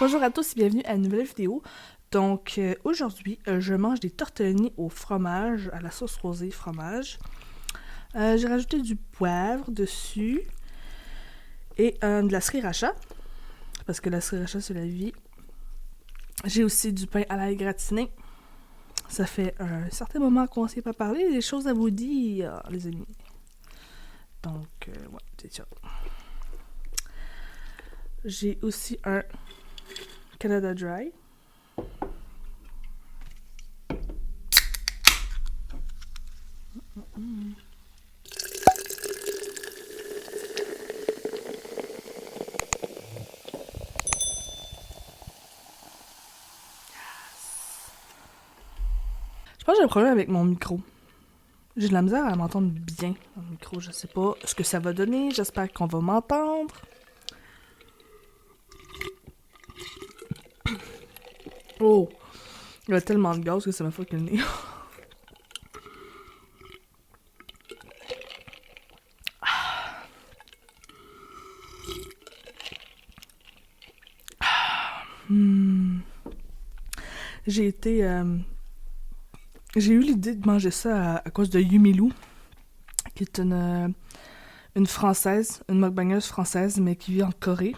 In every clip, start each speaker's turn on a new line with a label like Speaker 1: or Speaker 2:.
Speaker 1: Bonjour à tous et bienvenue à une nouvelle vidéo. Donc aujourd'hui, je mange des tortellini au fromage, à la sauce rosée fromage. J'ai rajouté du poivre dessus et de la sriracha, parce que la sriracha c'est la vie. J'ai aussi du pain à l'ail gratiné. Ça fait un certain moment qu'on ne s'est pas parlé, des choses à vous dire, les amis. Donc, ouais, c'est ça. J'ai aussi un Canada Dry. Je pense que j'ai un problème avec mon micro. J'ai de la misère à m'entendre bien dans le micro. Je sais pas ce que ça va donner. J'espère qu'on va m'entendre. Oh! Il y a tellement de gaz que ça m'a fucké le nez. Hmm. J'ai été... J'ai eu l'idée de manger ça à cause de Yumilou, qui est une française, une mukbangeuse française, mais qui vit en Corée.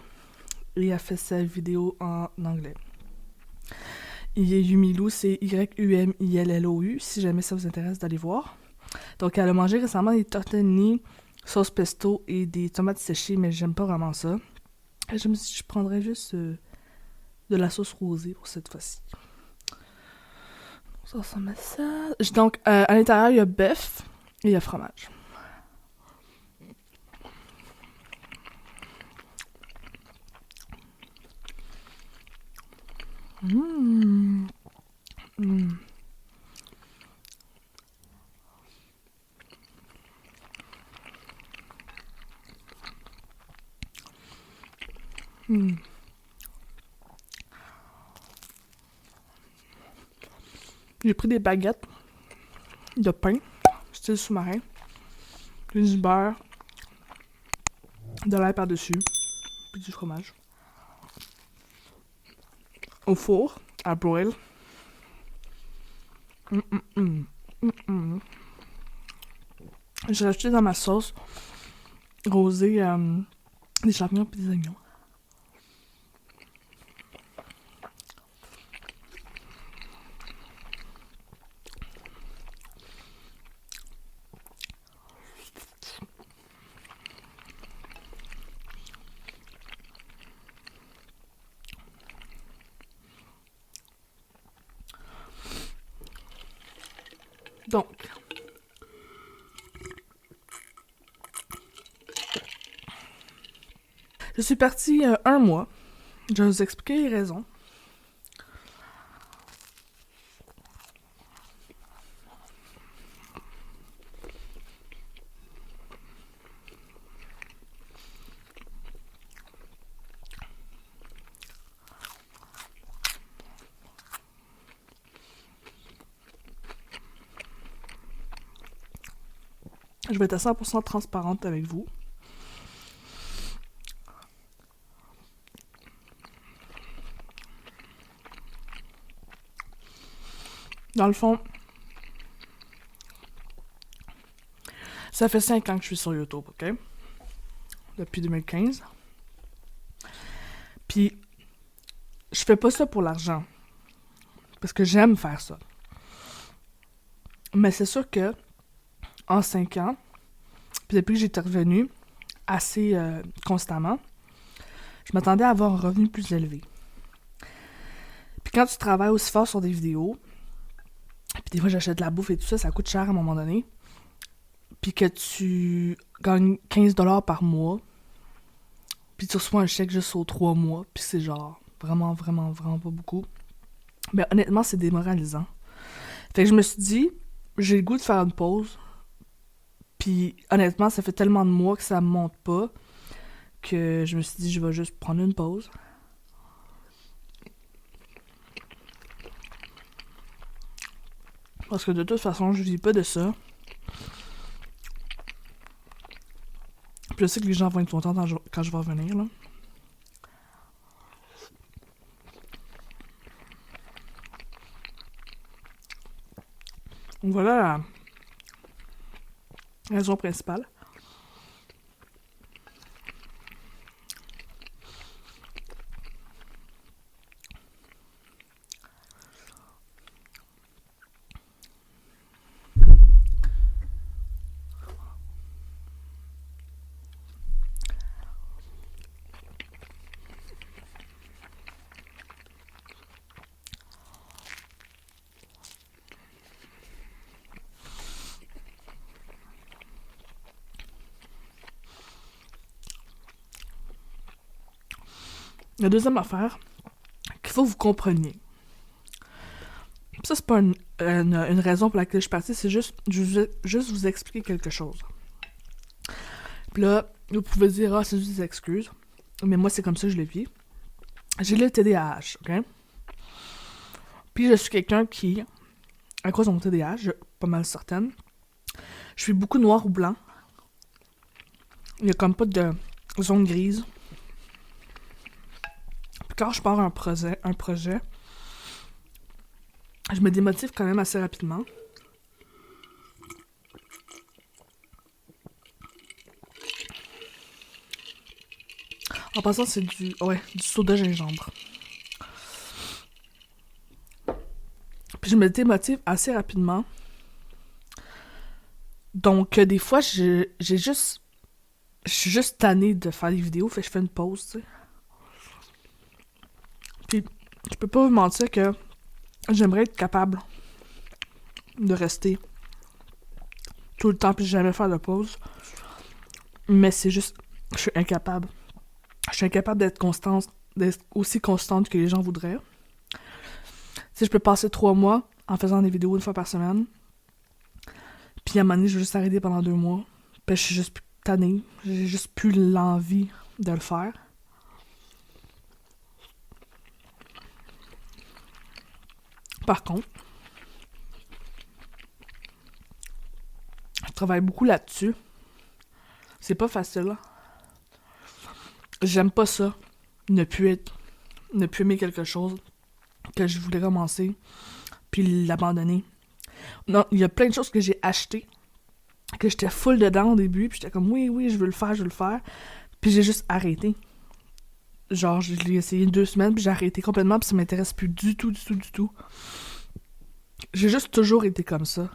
Speaker 1: Et elle fait sa vidéo en anglais. Et Yumilou, c'est Y-U-M-I-L-L-O-U, si jamais ça vous intéresse d'aller voir. Donc, elle a mangé récemment des tortellini, sauce pesto et des tomates séchées, mais j'aime pas vraiment ça. Et je me suis dit, je prendrais juste de la sauce rosée pour cette fois-ci. Ça ressemble à ça. Donc, à l'intérieur, il y a bœuf et il y a fromage. Mmh. Mmh. Mmh. J'ai pris des baguettes de pain, style sous-marin, puis du beurre, de l'ail par-dessus, puis du fromage. Au four, à broil. J'ai rajouté dans ma sauce rosée des champignons et des oignons. Donc, je suis partie un mois. Je vais vous expliquer les raisons. Je vais être à 100% transparente avec vous. Dans le fond, ça fait 5 ans que je suis sur YouTube, ok? Depuis 2015. Puis, je fais pas ça pour l'argent. Parce que j'aime faire ça. Mais c'est sûr que, en 5 ans, puis depuis que j'étais revenue assez constamment, je m'attendais à avoir un revenu plus élevé. Puis quand tu travailles aussi fort sur des vidéos, puis des fois j'achète de la bouffe et tout ça, ça coûte cher à un moment donné, puis que tu gagnes 15$ par mois, puis tu reçois un chèque juste aux 3 mois, puis c'est genre vraiment, vraiment, vraiment pas beaucoup. Mais honnêtement, c'est démoralisant. Fait que je me suis dit, j'ai le goût de faire une pause, puis honnêtement, ça fait tellement de mois que ça me monte pas, que je me suis dit, je vais juste prendre une pause. Parce que de toute façon, je vis pas de ça. Puis je sais que les gens vont être contents quand je vais revenir, là. Donc voilà la raison principale. La deuxième affaire qu'il faut que vous compreniez. Ça, c'est pas une raison pour laquelle je suis partie, c'est juste vous expliquer quelque chose. Puis là, vous pouvez dire, ah, c'est juste des excuses. Mais moi, c'est comme ça que je le vis. J'ai le TDAH, ok? Puis je suis quelqu'un qui, à cause de mon TDAH, je suis pas mal certaine, je suis beaucoup noir ou blanc. Il y a comme pas de zone grise. Puis quand je pars un projet, je me démotive quand même assez rapidement. En passant, c'est du soda gingembre. Puis je me démotive assez rapidement. Donc, des fois, je suis juste tannée de faire des vidéos, fait que je fais une pause, tu sais. Puis, je peux pas vous mentir que j'aimerais être capable de rester tout le temps puis jamais faire de pause. Mais c'est juste, je suis incapable. Je suis incapable d'être aussi constante que les gens voudraient. Si je peux passer 3 mois en faisant des vidéos une fois par semaine, puis à un moment donné, je vais juste arrêter pendant 2 mois, puis je suis juste plus tannée. J'ai juste plus l'envie de le faire. Par contre, je travaille beaucoup là-dessus. C'est pas facile. J'aime pas ça. Ne plus aimer quelque chose que je voulais commencer, puis l'abandonner. Non, il y a plein de choses que j'ai achetées, que j'étais full dedans au début, puis j'étais comme oui, je veux le faire. Puis j'ai juste arrêté. Genre, je l'ai essayé 2 semaines, puis j'ai arrêté complètement, puis ça m'intéresse plus du tout. J'ai juste toujours été comme ça.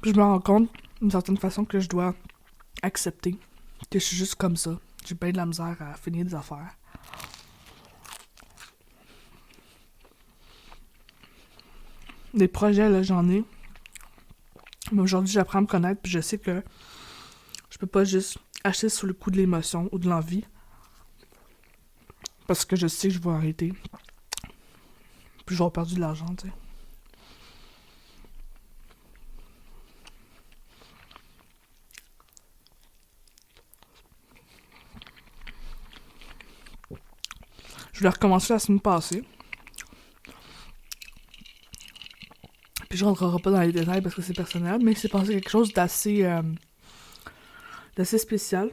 Speaker 1: Puis je me rends compte, d'une certaine façon, que je dois accepter que je suis juste comme ça. J'ai bien de la misère à finir des affaires. Des projets, là, j'en ai. Mais aujourd'hui, j'apprends à me connaître, puis je sais que je peux pas juste acheter sous le coup de l'émotion ou de l'envie. Parce que je sais que je vais arrêter. Puis je vais avoir perdu de l'argent, tu sais. Je voulais recommencer la semaine passée. Puis je rentrerai pas dans les détails parce que c'est personnel, mais c'est passé quelque chose d'assez spécial.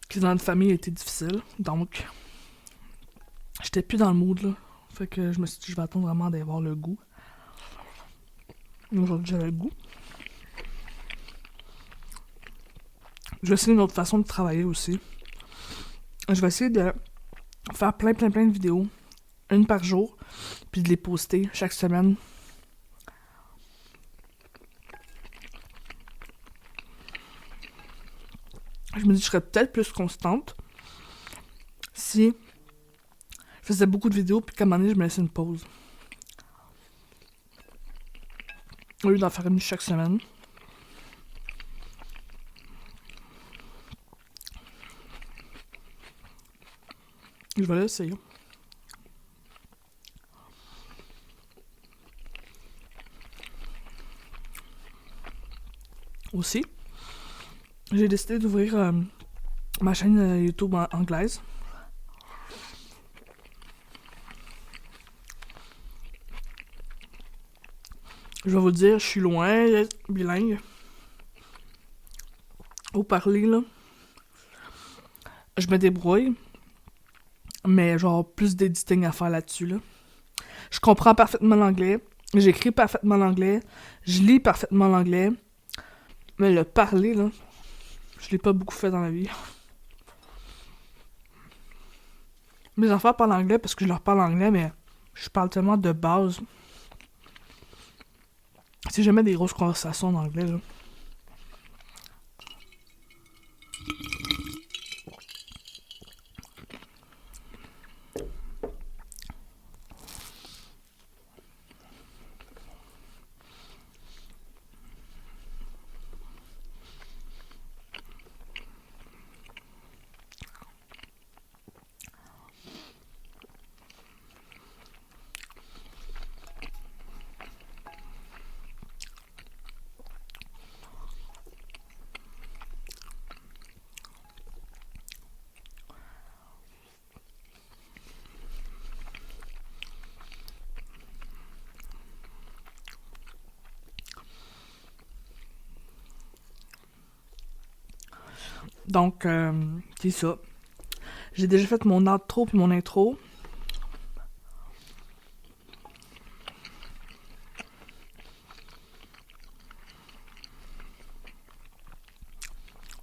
Speaker 1: Qui dans notre famille a été difficile, donc j'étais plus dans le mood, là. Fait que je me suis dit, je vais attendre vraiment d'avoir le goût. Aujourd'hui, j'avais le goût. Je vais essayer une autre façon de travailler aussi. Je vais essayer de faire plein de vidéos, une par jour, puis de les poster chaque semaine. Je me dis que je serais peut-être plus constante si je faisais beaucoup de vidéos, puis qu'à un moment donné, je me laissais une pause. Au lieu d'en faire une chaque semaine. Je vais l'essayer. Aussi, j'ai décidé d'ouvrir ma chaîne YouTube anglaise. Je vais vous dire, je suis loin d'être bilingue. niveau parler, là, je me débrouille, mais genre plus d'editing à faire là-dessus, là. Je comprends parfaitement l'anglais, j'écris parfaitement l'anglais, je lis parfaitement l'anglais, mais le parler, là, je l'ai pas beaucoup fait dans la vie. Mes enfants parlent anglais parce que je leur parle anglais, mais je parle tellement de base. C'est jamais des grosses conversations en anglais, là. Donc, c'est ça. J'ai déjà fait mon outro puis mon intro.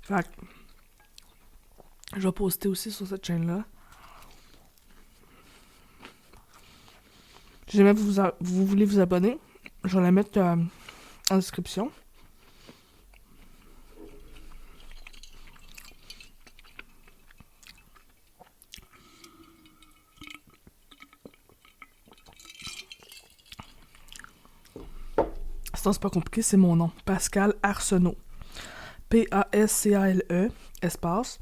Speaker 1: Fait que je vais poster aussi sur cette chaîne-là. Si jamais vous voulez vous abonner, je vais la mettre en description. Sinon, c'est pas compliqué, c'est mon nom. Pascal Arsenault. P-A-S-C-A-L-E, espace,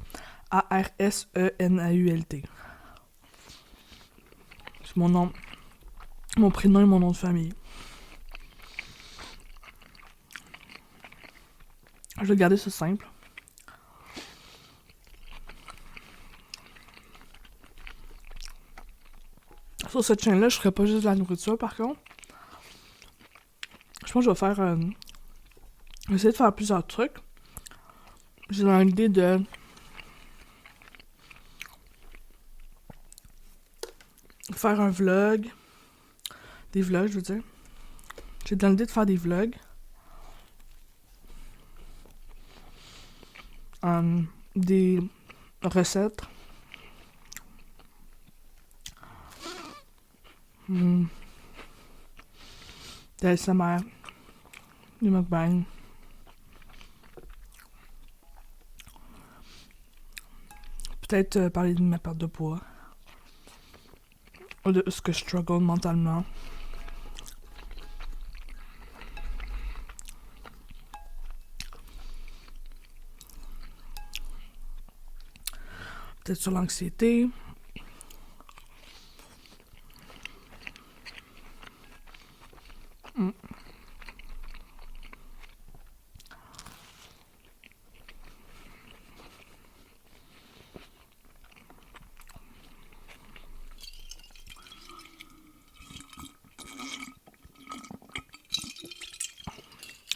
Speaker 1: A-R-S-E-N-A-U-L-T. C'est mon nom, mon prénom et mon nom de famille. Je vais garder ça simple. Sur cette chaîne-là, je ferai pas juste de la nourriture, par contre. Je pense que je vais faire... je vais essayer de faire plusieurs trucs. J'ai dans l'idée de... faire un vlog. Des vlogs, je veux dire. J'ai dans l'idée de faire des vlogs. Des recettes. Des ASMR. Des mukbangs. Peut-être parler de ma perte de poids. Ou de ce que je struggle mentalement. Peut-être sur l'anxiété.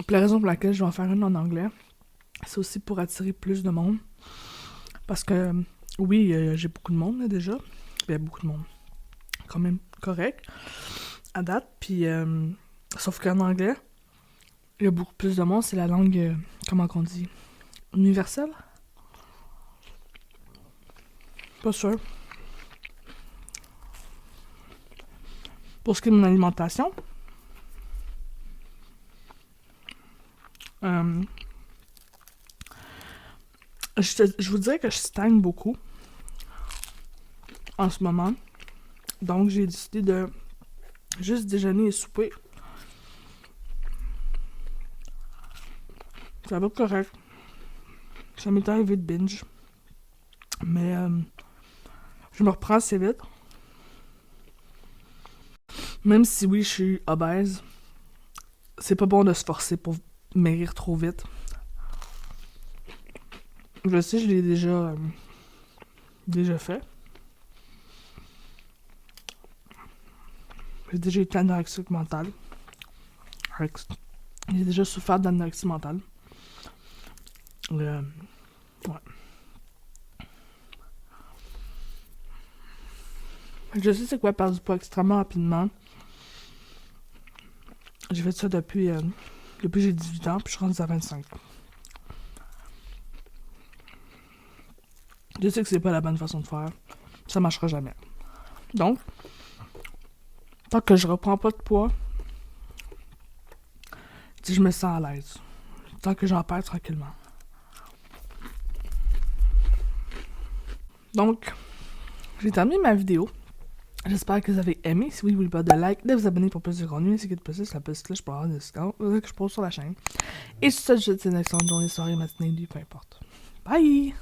Speaker 1: La raison pour laquelle je vais en faire une en anglais, c'est aussi pour attirer plus de monde. Parce que, oui, j'ai beaucoup de monde là, déjà. Il y a beaucoup de monde. Quand même correct. À date. Puis, sauf qu'en anglais, il y a beaucoup plus de monde. C'est la langue, comment qu'on dit, universelle? Pas sûr. Pour ce qui est de mon alimentation, je vous dirais que je stagne beaucoup en ce moment. Donc, j'ai décidé de juste déjeuner et souper. Ça va correct. Ça m'est arrivé de binge. Mais je me reprends assez vite. Même si oui, je suis obèse, c'est pas bon de se forcer pour maigrir trop vite. Je sais, je l'ai déjà fait. J'ai déjà été anorexique mentale. J'ai déjà souffert d'anorexie mentale. Ouais. Je sais c'est quoi perdre du poids extrêmement rapidement. J'ai fait ça depuis j'ai 18 ans, puis je suis rendue à 25. Je sais que c'est pas la bonne façon de faire. Ça marchera jamais. Donc, tant que je reprends pas de poids, je me sens à l'aise. Tant que j'en perds tranquillement. Donc, j'ai terminé ma vidéo. J'espère que vous avez aimé. Si oui, n'oubliez pas de like, de vous abonner pour plus de contenu, ainsi que de passer sur la petite cloche pour avoir des discounts que je pose sur la chaîne. Et sur ce, je vous souhaite une excellente journée, soirée, matinée, nuit, peu importe. Bye!